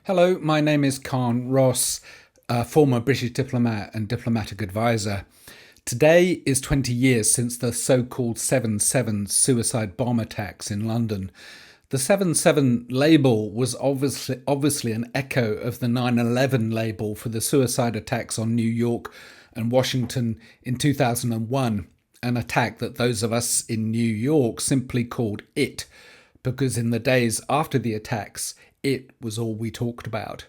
Hello, my name is Khan Ross, a former British diplomat and diplomatic advisor. Today is 20 years since the so-called 7/7 suicide bomb attacks in London. The 7/7 label was obviously an echo of the 9/11 label for the suicide attacks on New York and Washington in 2001, an attack that those of us in New York simply called IT, because in the days after the attacks, it was all we talked about.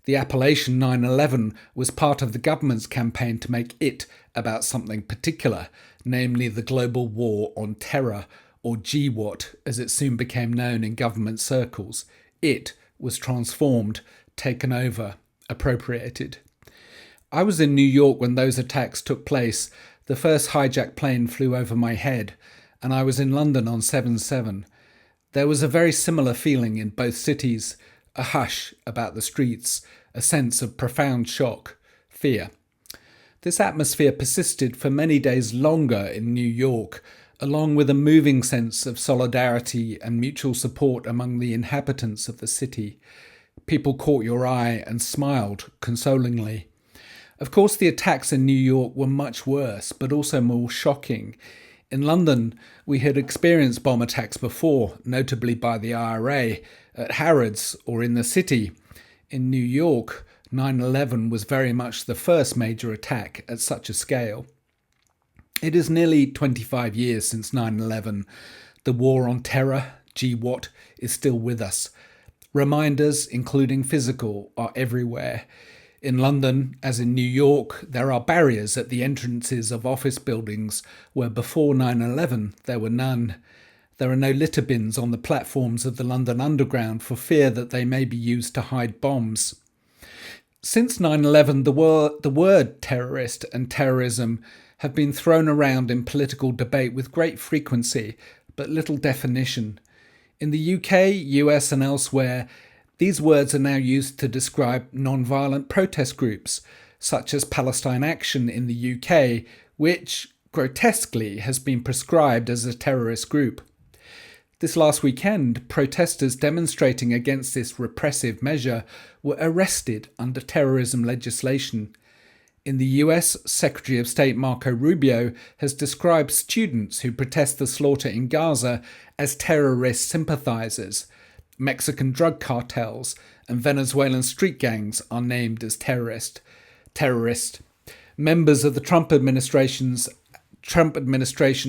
The appellation 9/11 was part of the government's campaign to make it about something particular, namely the global war on terror, or GWAT, as it soon became known in government circles. It was transformed, taken over, appropriated. I was in New York when those attacks took place. The first hijacked plane flew over my head, and I was in London on 7/7. There was a very similar feeling in both cities, a hush about the streets, a sense of profound shock, fear. This atmosphere persisted for many days longer in New York, along with a moving sense of solidarity and mutual support among the inhabitants of the city. People caught your eye and smiled consolingly. Of course, the attacks in New York were much worse, but also more shocking. In London, we had experienced bomb attacks before, notably by the IRA, at Harrods or in the city. In New York, 9/11 was very much the first major attack at such a scale. It is nearly 25 years since 9/11. The war on terror, GWAT, is still with us. Reminders, including physical, are everywhere. In London, as in New York, there are barriers at the entrances of office buildings where before 9/11 there were none. There are no litter bins on the platforms of the London Underground for fear that they may be used to hide bombs. Since 9/11, the word terrorist and terrorism have been thrown around in political debate with great frequency, but little definition. In the UK, US and elsewhere, these words are now used to describe non-violent protest groups, such as Palestine Action in the UK, which, grotesquely, has been prescribed as a terrorist group. This last weekend, protesters demonstrating against this repressive measure were arrested under terrorism legislation. In the US, Secretary of State Marco Rubio has described students who protest the slaughter in Gaza as terrorist sympathizers. Mexican drug cartels and Venezuelan street gangs are named as terrorist. Members of the Trump administration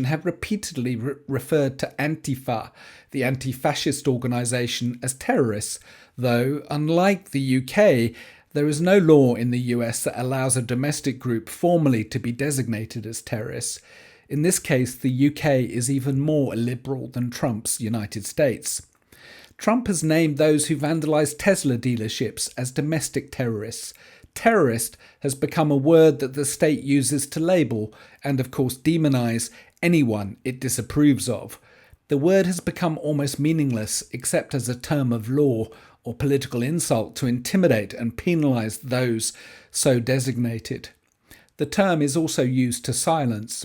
have repeatedly referred to Antifa, the anti-fascist organization, as terrorists, though, unlike the UK, there is no law in the US that allows a domestic group formally to be designated as terrorists. In this case, the UK is even more illiberal than Trump's United States. Trump has named those who vandalized Tesla dealerships as domestic terrorists. Terrorist has become a word that the state uses to label and, of course, demonize anyone it disapproves of. The word has become almost meaningless except as a term of law or political insult to intimidate and penalize those so designated. The term is also used to silence.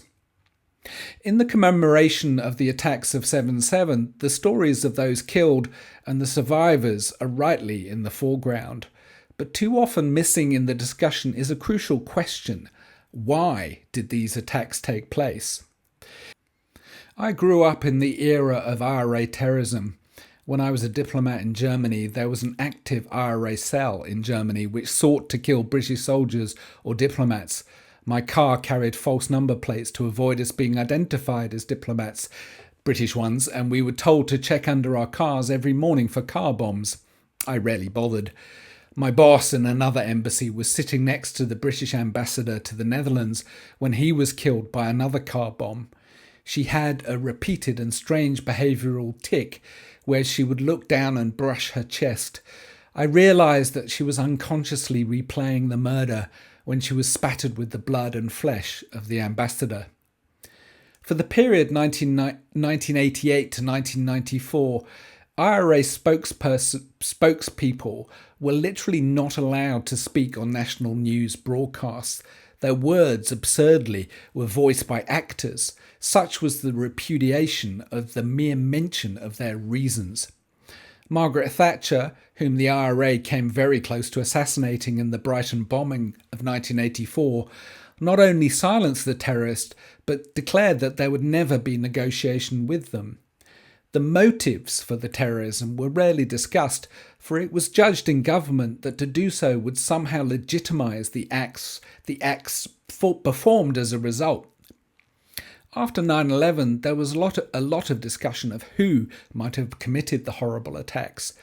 In the commemoration of the attacks of 7/7, the stories of those killed and the survivors are rightly in the foreground. But too often missing in the discussion is a crucial question. Why did these attacks take place? I grew up in the era of IRA terrorism. When I was a diplomat in Germany, there was an active IRA cell in Germany which sought to kill British soldiers or diplomats. My car carried false number plates to avoid us being identified as diplomats, British ones, and we were told to check under our cars every morning for car bombs. I rarely bothered. My boss in another embassy was sitting next to the British ambassador to the Netherlands when he was killed by another car bomb. She had a repeated and strange behavioural tic where she would look down and brush her chest. I realised that she was unconsciously replaying the murder when she was spattered with the blood and flesh of the ambassador. For the period 1988 to 1994, IRA spokespeople were literally not allowed to speak on national news broadcasts. Their words, absurdly, were voiced by actors. Such was the repudiation of the mere mention of their reasons. Margaret Thatcher, whom the IRA came very close to assassinating in the Brighton bombing of 1984, not only silenced the terrorists, but declared that there would never be negotiation with them. The motives for the terrorism were rarely discussed, for it was judged in government that to do so would somehow legitimise the acts performed as a result. After 9/11, there was a lot of discussion of who might have committed the horrible attacks.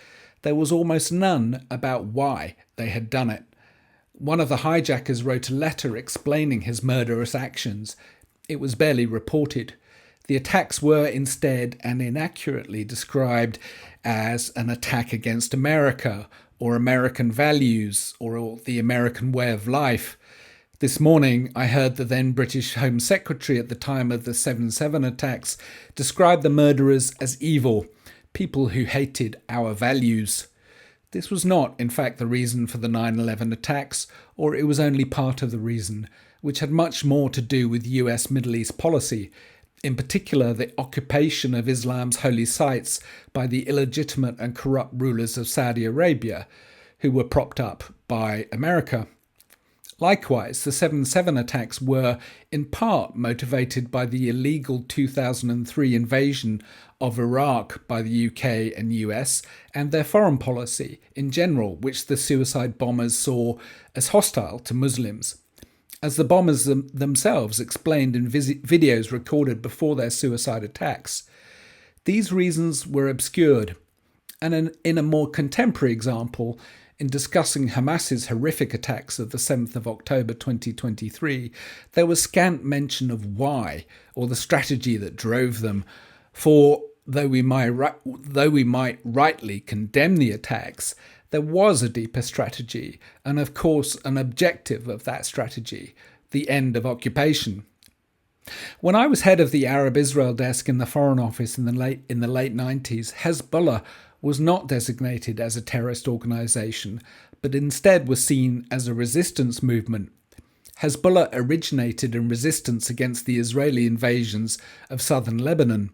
There was almost none about why they had done it. One of the hijackers wrote a letter explaining his murderous actions. It was barely reported. The attacks were instead and inaccurately described as an attack against America, or American values, or the American way of life. This morning, I heard the then British Home Secretary at the time of the 7/7 attacks describe the murderers as evil, people who hated our values. This was not, in fact, the reason for the 9/11 attacks, or it was only part of the reason, which had much more to do with US Middle East policy, in particular the occupation of Islam's holy sites by the illegitimate and corrupt rulers of Saudi Arabia, who were propped up by America. Likewise, the 7/7 attacks were, in part, motivated by the illegal 2003 invasion of Iraq by the UK and US, and their foreign policy in general, which the suicide bombers saw as hostile to Muslims. As the bombers themselves explained in videos recorded before their suicide attacks, these reasons were obscured, and in a more contemporary example, in discussing Hamas's horrific attacks of the 7th of October 2023, there was scant mention of why, or the strategy that drove them, for though we might rightly condemn the attacks, there was a deeper strategy, and of course an objective of that strategy, the end of occupation. When I was head of the Arab-Israel desk in the Foreign Office in the late 90s, Hezbollah was not designated as a terrorist organisation, but instead was seen as a resistance movement. Hezbollah originated in resistance against the Israeli invasions of southern Lebanon,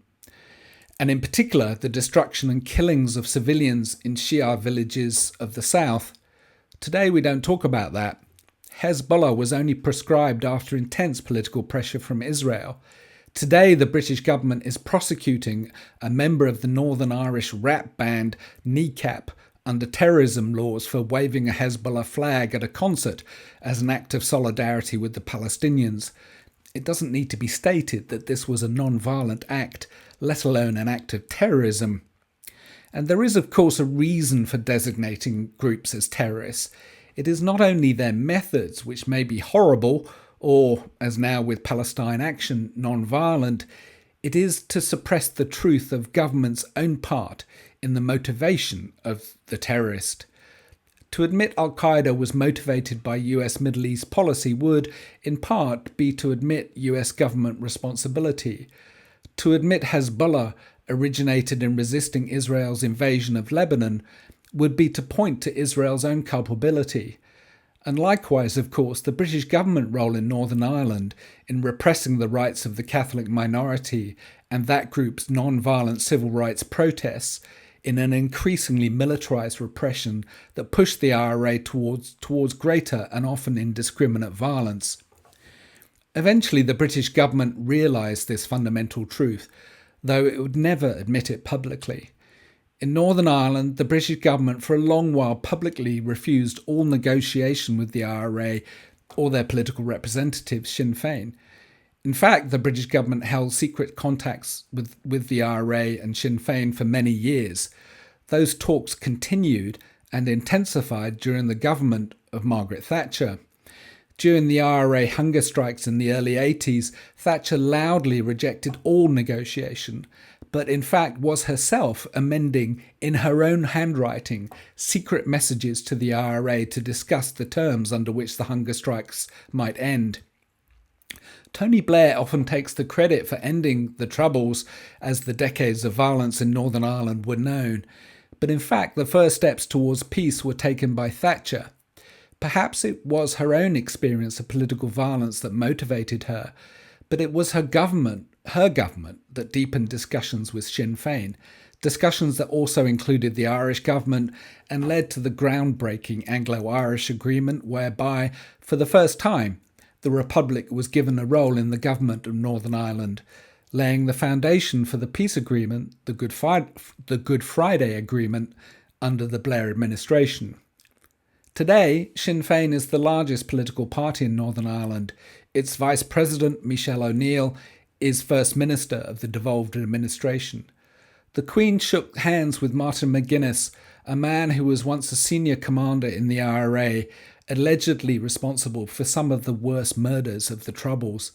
and in particular the destruction and killings of civilians in Shia villages of the south. Today we don't talk about that. Hezbollah was only proscribed after intense political pressure from Israel. Today, the British government is prosecuting a member of the Northern Irish rap band Kneecap under terrorism laws for waving a Hezbollah flag at a concert as an act of solidarity with the Palestinians. It doesn't need to be stated that this was a non-violent act, let alone an act of terrorism. And there is, of course, a reason for designating groups as terrorists. It is not only their methods, which may be horrible, or, as now with Palestine Action, non-violent, it is to suppress the truth of government's own part in the motivation of the terrorist. To admit Al-Qaeda was motivated by US Middle East policy would, in part, be to admit US government responsibility. To admit Hezbollah originated in resisting Israel's invasion of Lebanon would be to point to Israel's own culpability. And likewise, of course, the British government role in Northern Ireland in repressing the rights of the Catholic minority and that group's non-violent civil rights protests in an increasingly militarised repression that pushed the IRA towards greater and often indiscriminate violence. Eventually, the British government realised this fundamental truth, though it would never admit it publicly. In Northern Ireland, the British government for a long while publicly refused all negotiation with the IRA or their political representatives, Sinn Féin. In fact, the British government held secret contacts with the IRA and Sinn Féin for many years. Those talks continued and intensified during the government of Margaret Thatcher. During the IRA hunger strikes in the early 80s, Thatcher loudly rejected all negotiation, but in fact was herself amending in her own handwriting secret messages to the IRA to discuss the terms under which the hunger strikes might end. Tony Blair often takes the credit for ending the Troubles as the decades of violence in Northern Ireland were known, but in fact the first steps towards peace were taken by Thatcher. Perhaps it was her own experience of political violence that motivated her, but it was her government her government that deepened discussions with Sinn Féin, discussions that also included the Irish government and led to the groundbreaking Anglo-Irish Agreement, whereby, for the first time, the Republic was given a role in the government of Northern Ireland, laying the foundation for the peace agreement, the Good Friday Agreement, under the Blair administration. Today, Sinn Féin is the largest political party in Northern Ireland. Its Vice President, Michelle O'Neill, is First Minister of the devolved administration. The Queen shook hands with Martin McGuinness, a man who was once a senior commander in the IRA, allegedly responsible for some of the worst murders of the Troubles,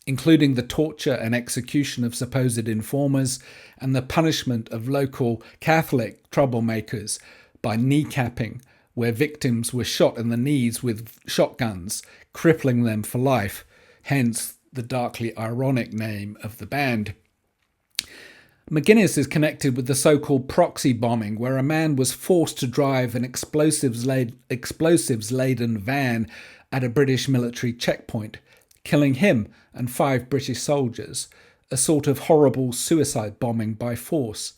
including the torture and execution of supposed informers and the punishment of local Catholic troublemakers by kneecapping, where victims were shot in the knees with shotguns, crippling them for life, hence the darkly ironic name of the band. McGuinness is connected with the so-called proxy bombing, where a man was forced to drive an explosives-laden van at a British military checkpoint, killing him and 5 British soldiers, a sort of horrible suicide bombing by force.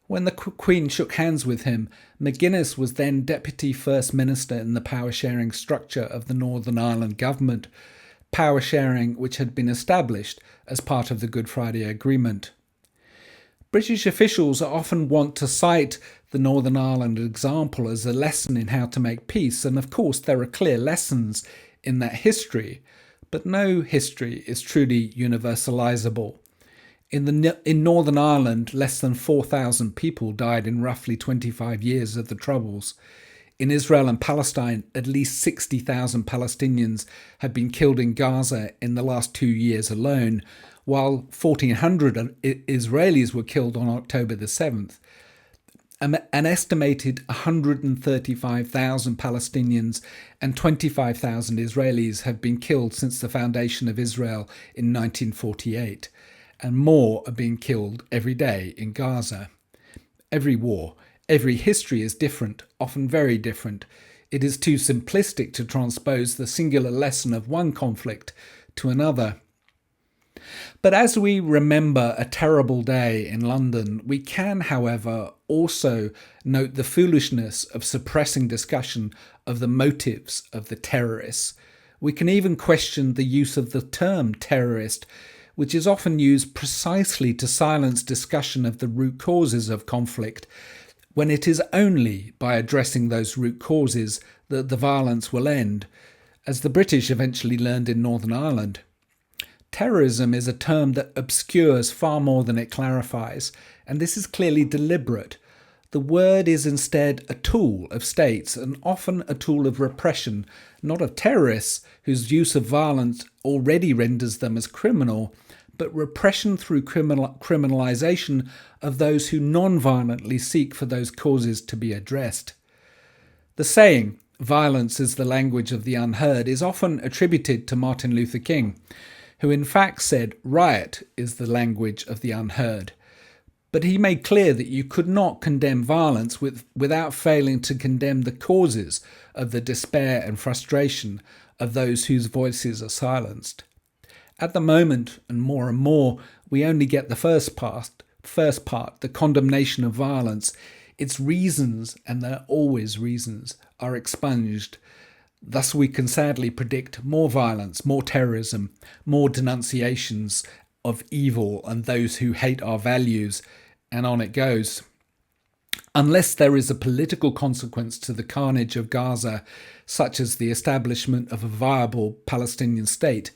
When the Queen shook hands with him, McGuinness was then Deputy First Minister in the power-sharing structure of the Northern Ireland government, power-sharing which had been established as part of the Good Friday Agreement. British officials often want to cite the Northern Ireland example as a lesson in how to make peace, and of course there are clear lessons in that history, but no history is truly universalizable. In Northern Ireland, less than 4,000 people died in roughly 25 years of the Troubles. In Israel and Palestine, at least 60,000 Palestinians have been killed in Gaza in the last 2 years alone, while 1,400 Israelis were killed on October the 7th. An estimated 135,000 Palestinians and 25,000 Israelis have been killed since the foundation of Israel in 1948, and more are being killed every day in Gaza. Every war, every history is different, often very different. It is too simplistic to transpose the singular lesson of one conflict to another. But as we remember a terrible day in London, we can, however, also note the foolishness of suppressing discussion of the motives of the terrorists. We can even question the use of the term terrorist, which is often used precisely to silence discussion of the root causes of conflict, when it is only by addressing those root causes that the violence will end, as the British eventually learned in Northern Ireland. Terrorism is a term that obscures far more than it clarifies, and this is clearly deliberate. The word is instead a tool of states, and often a tool of repression, not of terrorists, whose use of violence already renders them as criminal, but repression through criminalisation of those who non-violently seek for those causes to be addressed. The saying, "violence is the language of the unheard," is often attributed to Martin Luther King, who in fact said riot is the language of the unheard. But he made clear that you could not condemn violence without failing to condemn the causes of the despair and frustration of those whose voices are silenced. At the moment, and more, we only get the first part, the condemnation of violence. Its reasons, and they're always reasons, are expunged. Thus we can sadly predict more violence, more terrorism, more denunciations of evil and those who hate our values, and on it goes. Unless there is a political consequence to the carnage of Gaza, such as the establishment of a viable Palestinian state,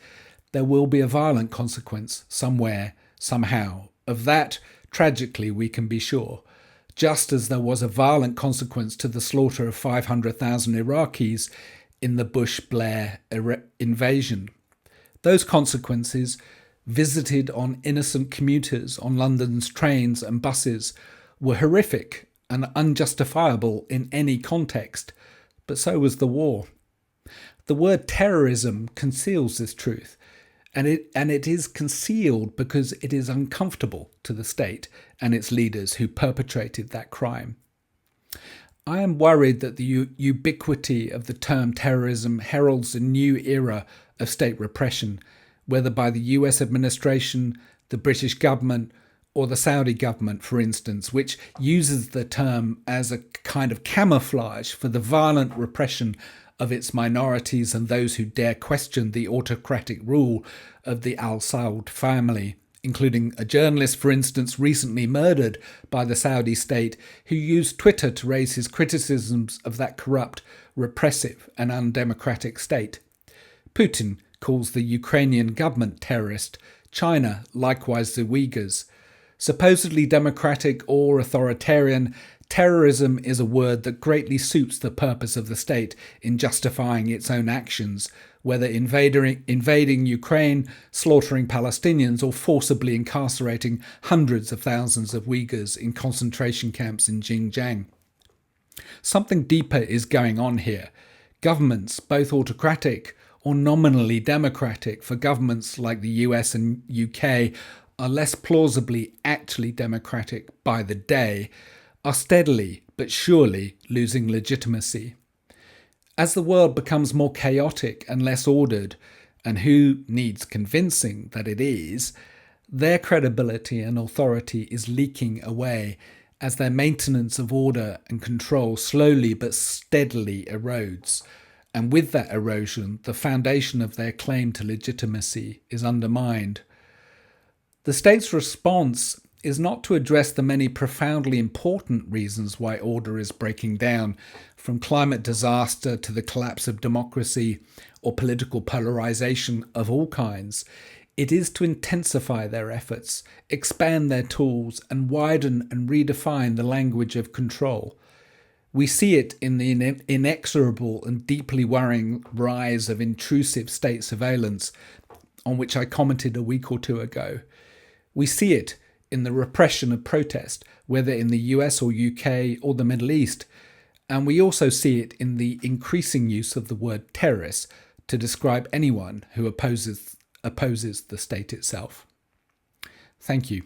there will be a violent consequence somewhere, somehow. Of that, tragically, we can be sure. Just as there was a violent consequence to the slaughter of 500,000 Iraqis in the Bush-Blair invasion. Those consequences, visited on innocent commuters on London's trains and buses, were horrific and unjustifiable in any context, but so was the war. The word terrorism conceals this truth, and it is concealed because it is uncomfortable to the state and its leaders who perpetrated that crime. I am worried that the ubiquity of the term terrorism heralds a new era of state repression, whether by the US administration, the British government or the Saudi government, for instance, which uses the term as a kind of camouflage for the violent repression of its minorities and those who dare question the autocratic rule of the Al Saud family, including a journalist, for instance, recently murdered by the Saudi state, who used Twitter to raise his criticisms of that corrupt, repressive and undemocratic state. Putin calls the Ukrainian government terrorist, China likewise the Uyghurs. Supposedly democratic or authoritarian, terrorism is a word that greatly suits the purpose of the state in justifying its own actions, whether invading Ukraine, slaughtering Palestinians, or forcibly incarcerating hundreds of thousands of Uyghurs in concentration camps in Xinjiang. Something deeper is going on here. Governments, both autocratic or nominally democratic, for governments like the US and UK are less plausibly actually democratic by the day, are steadily but surely losing legitimacy. As the world becomes more chaotic and less ordered, and who needs convincing that it is, their credibility and authority is leaking away as their maintenance of order and control slowly but steadily erodes. And with that erosion, the foundation of their claim to legitimacy is undermined. The state's response is not to address the many profoundly important reasons why order is breaking down, from climate disaster to the collapse of democracy or political polarization of all kinds. It is to intensify their efforts, expand their tools, and widen and redefine the language of control. We see it in the inexorable and deeply worrying rise of intrusive state surveillance, on which I commented a week or two ago. We see it in the repression of protest, whether in the US or UK or the Middle East. And we also see it in the increasing use of the word terrorist to describe anyone who opposes the state itself. Thank you.